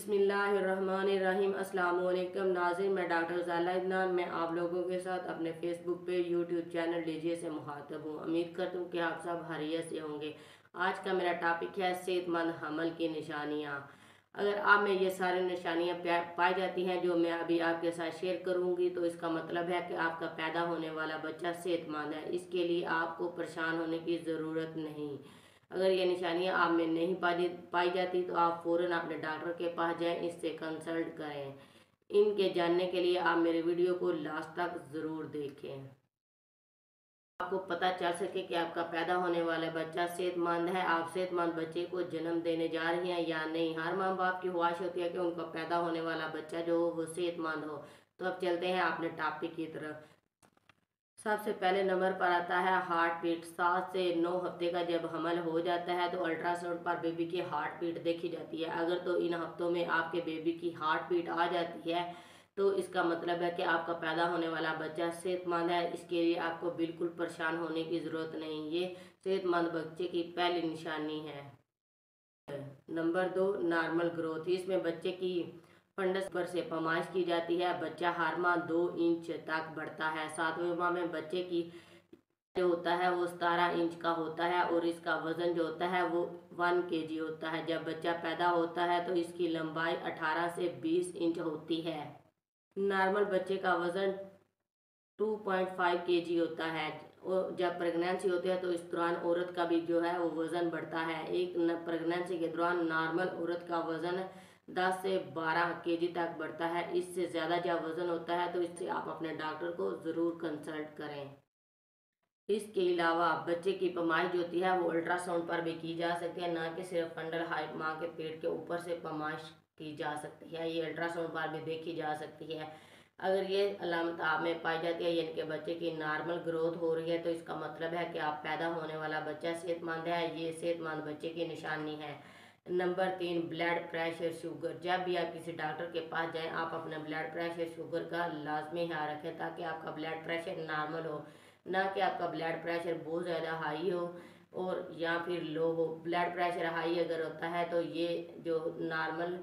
बिस्मिल्लाहिर्रहमानिर्रहीम। अस्सलाम वालेकुम नाज़रीन, मैं डॉक्टर ज़ाला इदनान। मैं आप लोगों के साथ अपने फेसबुक पे यूट्यूब चैनल लीजिए से मुखातब हूँ। उम्मीद करता हूँ कि आप सब खैरियत से होंगे। आज का मेरा टॉपिक है सेहतमंद हमल की निशानियाँ। अगर आप में ये सारी निशानियाँ पाई जाती हैं जो मैं अभी आपके साथ शेयर करूँगी, तो इसका मतलब है कि आपका पैदा होने वाला बच्चा सेहतमंद है। इसके लिए आपको परेशान होने की ज़रूरत नहीं। अगर ये निशानियां आप में नहीं पाई जाती तो आप फ़ौरन अपने डॉक्टर के पास जाएं, इससे कंसल्ट करें। इनके जानने के लिए आप मेरे वीडियो को लास्ट तक ज़रूर देखें। आपको पता चल सके कि आपका पैदा होने वाला बच्चा सेहतमंद है, आप सेहतमंद बच्चे को जन्म देने जा रही हैं या नहीं। हर माँ बाप की ख्वाहिश होती है कि उनका पैदा होने वाला बच्चा जो हो वो सेहतमंद हो। तो अब चलते हैं अपने टॉपिक की तरफ। सबसे पहले नंबर पर आता है हार्ट बीट। 7 से 9 हफ्ते का जब हमल हो जाता है तो अल्ट्रासाउंड पर बेबी की हार्ट बीट देखी जाती है। अगर तो इन हफ्तों में आपके बेबी की हार्ट बीट आ जाती है तो इसका मतलब है कि आपका पैदा होने वाला बच्चा सेहतमंद है। इसके लिए आपको बिल्कुल परेशान होने की ज़रूरत नहीं। ये सेहतमंद बच्चे की पहली निशानी है। Number 2, normal growth. इसमें बच्चे की फंडस पर से पैमाइश की जाती है। बच्चा हर माह 2 इंच तक बढ़ता है। 7वें माह में बच्चे की जो होता है वो 17 इंच का होता है और इसका वजन जो होता है वो 1 केजी होता है। जब बच्चा पैदा होता है तो इसकी लंबाई 18 से 20 इंच होती है। नॉर्मल बच्चे का वजन 2.5 केजी होता है। और जब प्रेगनेंसी होती है तो इस दौरान औरत का भी जो है वो वज़न बढ़ता है। एक प्रेगनेंसी के दौरान नॉर्मल औरत का वज़न 10 से 12 केजी तक बढ़ता है। इससे ज़्यादा जब वज़न होता है तो इससे आप अपने डॉक्टर को ज़रूर कंसल्ट करें। इसके अलावा बच्चे की पैमाइश जो होती है वो अल्ट्रासाउंड पर भी की जा सकती है, ना कि सिर्फ फंडल हाइट माँ के पेट के ऊपर से पैमाइश की जा सकती है। ये अल्ट्रासाउंड पर भी देखी जा सकती है। अगर ये अलामत आप में पाई जाती है यानी कि बच्चे की नॉर्मल ग्रोथ हो रही है तो इसका मतलब है कि आप पैदा होने वाला बच्चा सेहतमंद है। ये सेहतमंद बच्चे की निशानी है। Number 3, blood pressure sugar. जब भी आप किसी डॉक्टर के पास जाएं आप अपना ब्लड प्रेशर शुगर का लाजमी ख्याल रखें ताकि आपका ब्लड प्रेशर नॉर्मल हो, ना कि आपका ब्लड प्रेशर बहुत ज़्यादा हाई हो और या फिर लो हो। ब्लड प्रेशर हाई अगर होता है तो ये जो नॉर्मल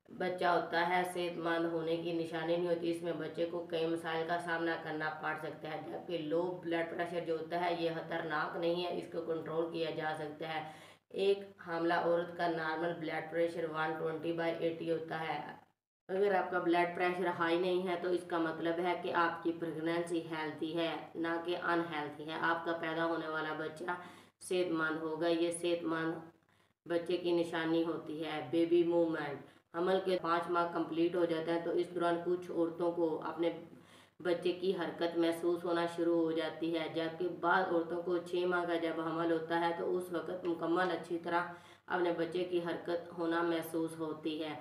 बच्चा होता है सेहतमंद होने की निशानी नहीं होती। इसमें बच्चे को कई मसाइल का सामना करना पड़ सकता है। जबकि लो ब्लड प्रेशर जो होता है ये खतरनाक नहीं है, इसको कंट्रोल किया जा सकता है। एक हामला औरत का नॉर्मल ब्लड प्रेशर 120/80 होता है। अगर आपका ब्लड प्रेशर हाई नहीं है तो इसका मतलब है कि आपकी प्रेगनेंसी हेल्थी है, ना कि अनहेल्थी है। आपका पैदा होने वाला बच्चा सेहतमंद होगा। ये सेहतमंद बच्चे की निशानी होती है। Baby movement. हमल के 5 माह कंप्लीट हो जाते हैं तो इस दौरान कुछ औरतों को अपने बच्चे की हरकत महसूस होना शुरू हो जाती है, जबकि बाद औरतों को 6 माह का जब हमल होता है तो उस वक़्त मुकम्मल अच्छी तरह अपने बच्चे की हरकत होना महसूस होती है।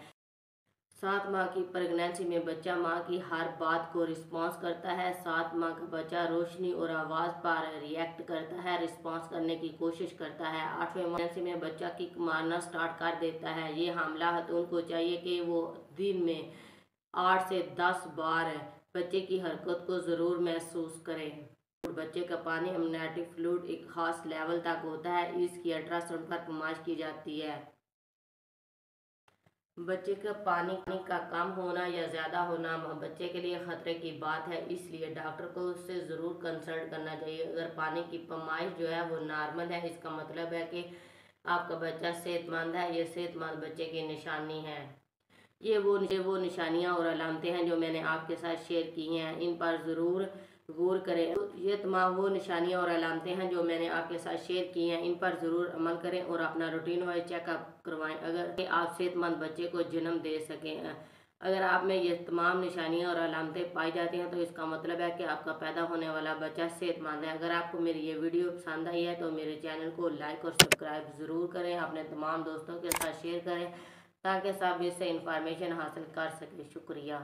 7 माह की प्रेगनेंसी में बच्चा माँ की हर बात को रिस्पॉन्स करता है। 7 माह का बच्चा रोशनी और आवाज़ पर रिएक्ट करता है, रिस्पॉन्स करने की कोशिश करता है। 8वें प्रेगनेंसी में बच्चा किक मारना स्टार्ट कर देता है। ये हामला खातून को चाहिए कि वो दिन में 8 से 10 बार बच्चे की हरकत को ज़रूर महसूस करें। बच्चे का पानी अमनियोटिक फ्लूइड एक ख़ास लेवल तक होता है, इसकी अल्ट्रासाउंड पर पैमाइश की जाती है। बच्चे का पानी का कम होना या ज़्यादा होना बच्चे के लिए ख़तरे की बात है, इसलिए डॉक्टर को उससे ज़रूर कंसल्ट करना चाहिए। अगर पानी की पैमाइश जो है वो नॉर्मल है इसका मतलब है कि आपका बच्चा सेहतमंद है। ये सेहतमंद बच्चे की निशानी है। ये वो निशानियाँ और अलामतें हैं जो मैंने आपके साथ शेयर की हैं, इन पर ज़रूर गौर करें। ये तमाम वो निशानियाँ और अलामतें हैं जो मैंने आपके साथ शेयर की हैं, इन पर ज़रूर अमल करें और अपना रूटीन वाइज चेकअप करवाएं अगर आप सेहतमंद बच्चे को जन्म दे सकें। अगर आप में ये तमाम निशानियाँ और अलामतें पाई जाती हैं तो इसका मतलब है कि आपका पैदा होने वाला बच्चा सेहतमंद है। अगर आपको मेरी ये वीडियो पसंद आई है तो मेरे चैनल को लाइक और सब्सक्राइब ज़रूर करें, अपने तमाम दोस्तों के साथ शेयर करें ताकि सब इससे इंफॉर्मेशन हासिल कर सकें। शुक्रिया।